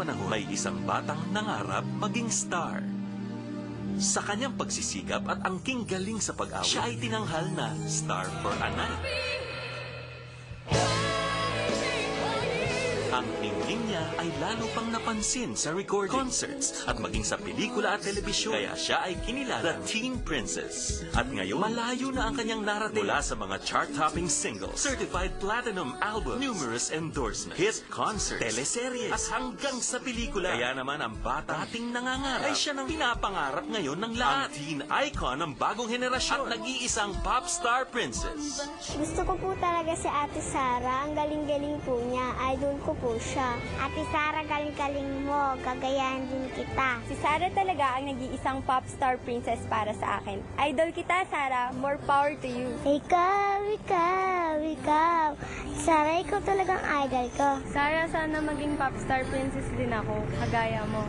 panahon, may isang batang nangarap maging star. Sa kanyang pagsisikap at angking galing sa pag-awit, siya ay tinanghal na Star for a Night. Ang tingling niya ay lalo pang napansin sa recording, concerts, at maging sa pelikula at telebisyon. Kaya siya ay kinilala The Teen Princess. At ngayon, malayo na ang kanyang narating mula sa mga chart-topping singles, certified platinum album, numerous endorsements, hit concert, teleseries, at hanggang sa pelikula. Kaya naman ang bata dating nangangarap ay siya nang pinapangarap ngayon ng lahat. Ang teen icon ng bagong henerasyon at nag-iisang pop star princess. Gusto ko po talaga si Ate Sara. Ang galing-galing po niya. Idol ko po siya. Ate Sara, galing-galing mo. Gagayahan din kita. Si Sara talaga ang nag-iisang pop star princess para sa akin. Idol kita, Sara. More power to you. Ikaw. Sara, ikaw talagang idol ko. Sara, sana maging pop star princess din ako, kagaya mo.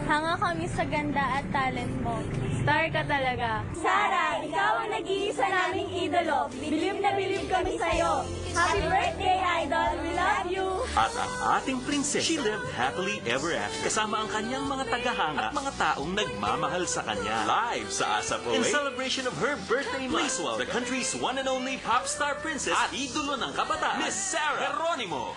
Hanga kami sa ganda at talent mo. Star ka talaga. Sara, ikaw ang nag-iisa naming idolo. Bilib na bilib kami sa'yo. Happy birthday, Idol! We love you! At ang ating princess, she lived happily ever after kasama ang kanyang mga tagahanga at mga taong nagmamahal sa kanya. Live sa ASAP in celebration of her birthday month, please welcome the country's one and only pop star princess at idolo ng kabataan, Miss Sara Geronimo.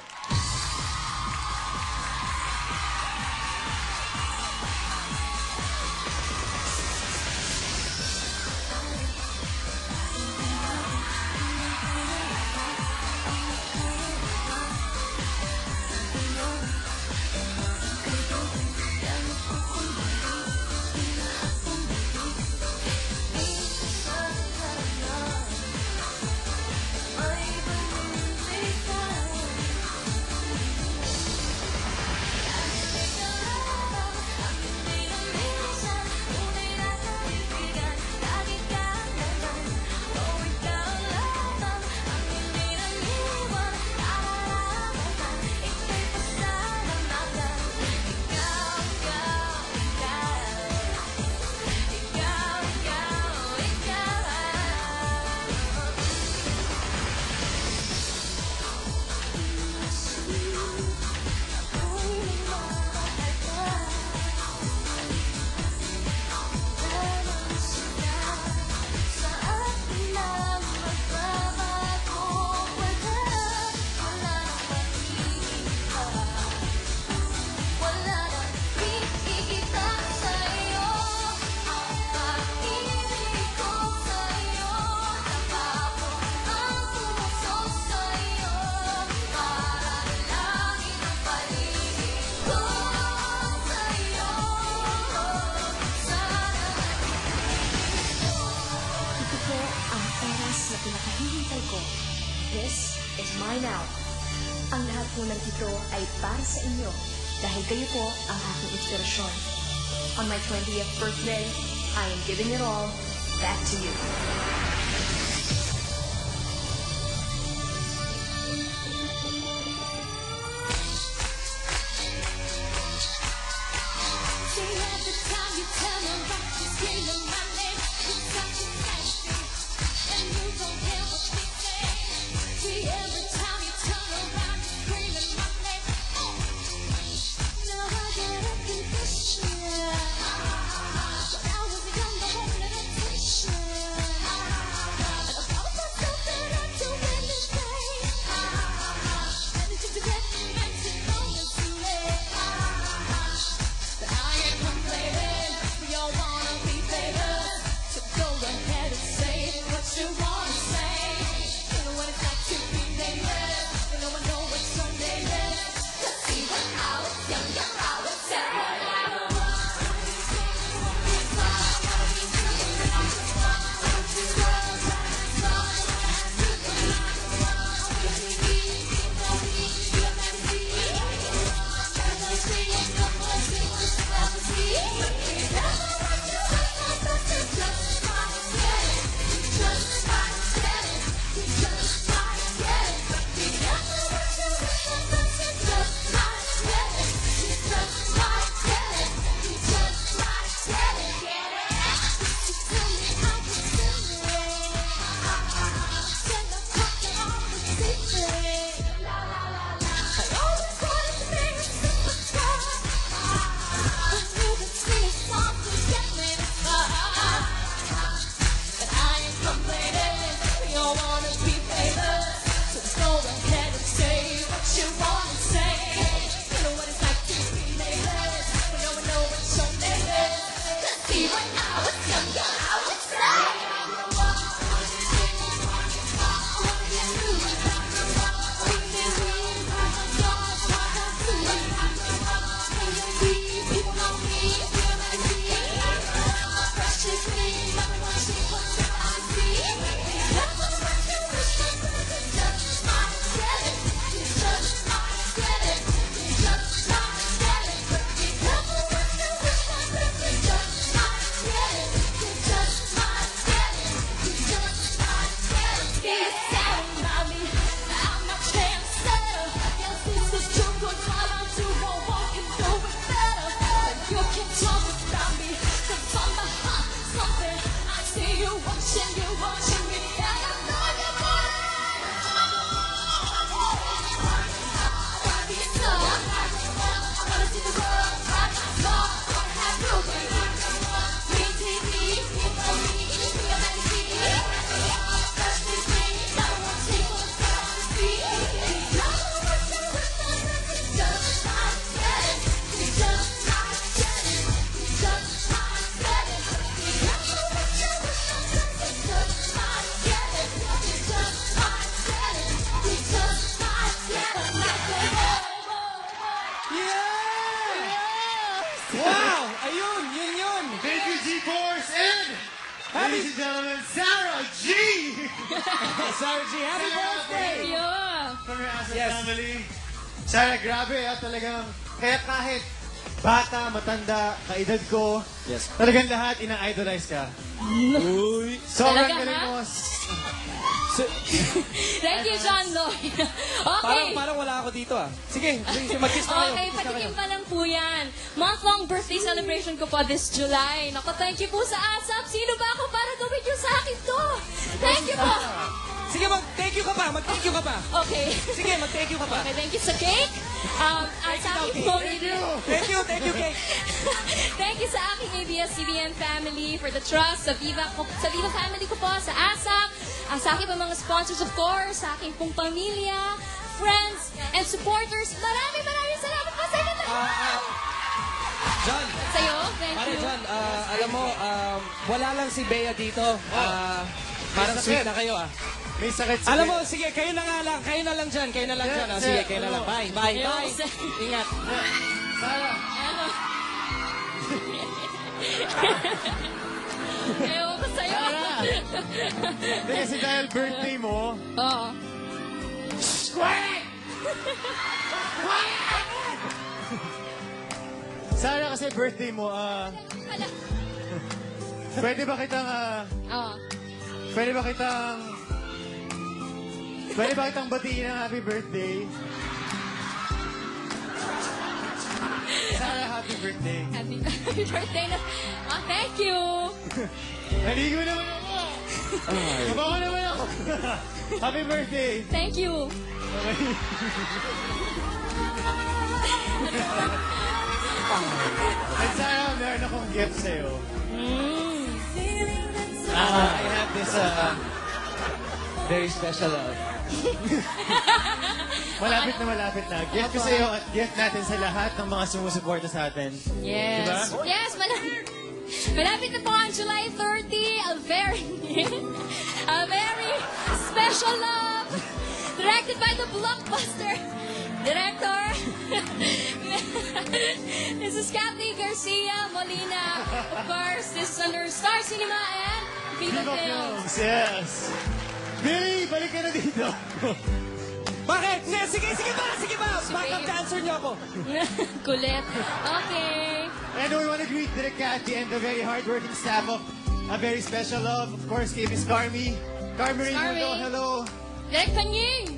Pinakahihintay ko. This is mine now. Ang lahat po ng ito ay para sa inyo dahil kayo po ang aking inspirasyon. On my 20th birthday, I am giving it all back to you. Ladies and gentlemen, Sarah G! Sarah G, happy birthday! Yeah. From your Asa Yes. family. Sarah, grabe talagang, kaya kahit bata, matanda, kaedad ko, Yes. talagang lahat ina-idolize ka. Uy. Sobrang Talaga, galing ha? mo. Thank you, John Lloyd. Okay. Parang wala ako dito ah. Sige, mag-kiss na kayo. Okay, Kiss na kayo. patikim pa lang po yan. Month-long birthday celebration ko po this July. Naku, thank you po sa ASAP. Sino ba ako para gawin nyo sa akin to? Thank you po. Sige, mag-thank you ka pa. Mag-thank you ka pa. Okay. Sige, mag-thank you ka pa. Okay, thank you sa cake. Sa aking po, Thank you, Kate. thank you sa aking ABS-CBN family for the trust sa Viva family ko po, sa ASAP, sa aking mga sponsors of course, sa aking pong pamilya, friends, and supporters. Maraming salamat po sa inyo lahat. John, Sa'yo, thank pare you. John, alam mo, wala lang si Bea dito. Parang sweet na kayo ah. May sakit sa Alam mo, sige, kayo na lang dyan. Sige, kayo na lang. Bye. Ingat. Sarah, Ewan ko sa'yo. hindi kasi dahil birthday mo, Oo. Sarah, kasi birthday mo, pwede ba kitang, Oo. pwede ba kitang batiin ng happy birthday? Sarah, happy birthday. Happy birthday na. Thank you. Naligo naman ako. Kabawa naman ako. Happy birthday. Thank you. And Sarah, meron akong gift sa'yo. I have this, Very special love. malapit na. Gift ko sa'yo at gift natin sa lahat ng mga sumusuporta sa atin. Yes. Diba? Yes, malapit na po ang July 30. A very special love. Directed by the blockbuster director, Mrs. Kathy Garcia Molina. Of course, this is under Star Cinema and Viva Viva Films. Films, yes. Billy, balik ka na dito. Bakit? Sige ba? Backup dancer niyo ako. Kulit. Okay. And we want to greet Direk Kathy and the very hardworking staff of A Very Special Love. Of course, kay Miss Carmi. Carmi Raimundo, hello. Direct Panying.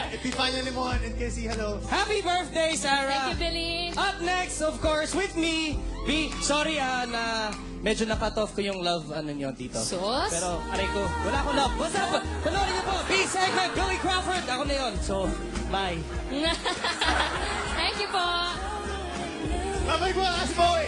Epifania Limon and Casey, hello. Happy birthday, Sarah! Thank you, Billy. Up next, of course, with me, B. Sorry na medyo na-cut off ko yung love nyo dito. Sus? Pero, aray ko, wala akong love. What's up? Panoorin niyo po, B segment, Billy Crawford. Ako na yun. So, bye. Thank you po. Babay ko ang boy.